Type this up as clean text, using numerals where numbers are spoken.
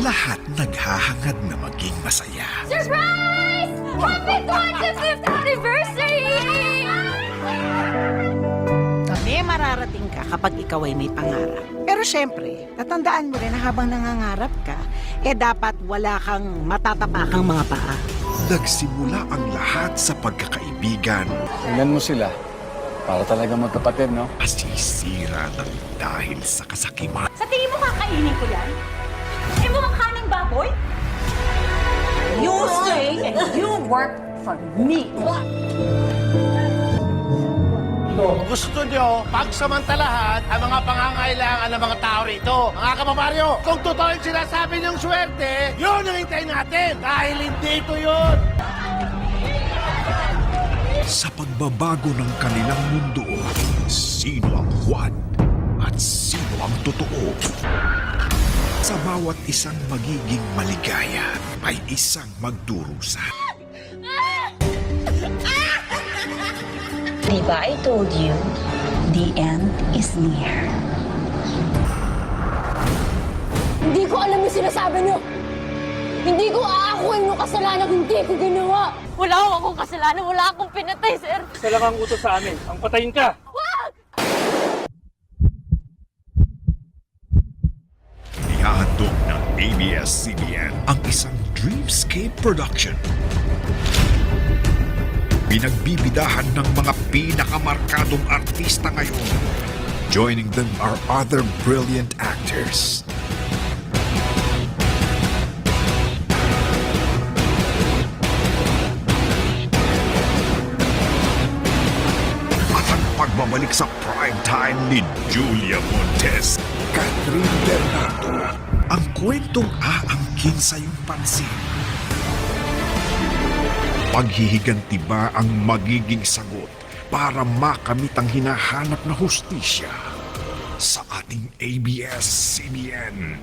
Lahat naghahangad na maging masaya. Surprise! Happy 25th anniversary! May mararating ka kapag ikaw ay may pangarap. Pero syempre, tatandaan mo rin na habang nangangarap ka, dapat wala kang matatapakang mga paa. Nagsimula ang lahat sa pagkakaibigan. Tingnan mo sila. Para talaga magkapatid, no? Masisira ng dahil sa kasakiman. Sa tingin mo kakainin ko yan? Eh mukhang kaning baboy? You stay and you work for me. Gusto nyo pagsamantalahan ang mga pangangailangan ng mga tao rito. Mga kababaryo, kung totoo yung sinasabi niyong swerte, yun ang hintayin natin. Dahil hindi ito yun. Sa pagbabago ng kanilang mundo, sino ang Juan at sino ang totoo? Sa bawat isang magiging maligaya, may isang magdurusa. Diba I told you, the end is near. Hindi ko alam yung sinasabi niyo. Hindi ko aakuin yung kasalanan kung hindi ko ginawa. Wala akong kasalanan, wala akong pinatay, sir. Isa lang ang utos sa amin, ang patayin ka! Ihahandog ng ABS-CBN ang isang dreamscape production. Pinagbibidahan ng mga pinakamarkadong artista ngayon. Joining them are other brilliant actors. At ang pagbabalik sa prime time ni Julia Montes, Catherine Bernardo, ang kwentong aangkin sa iyong pansin. Paghihiganti ba ang magiging sagot para makamit ang hinahanap na hustisya sa ating ABS-CBN?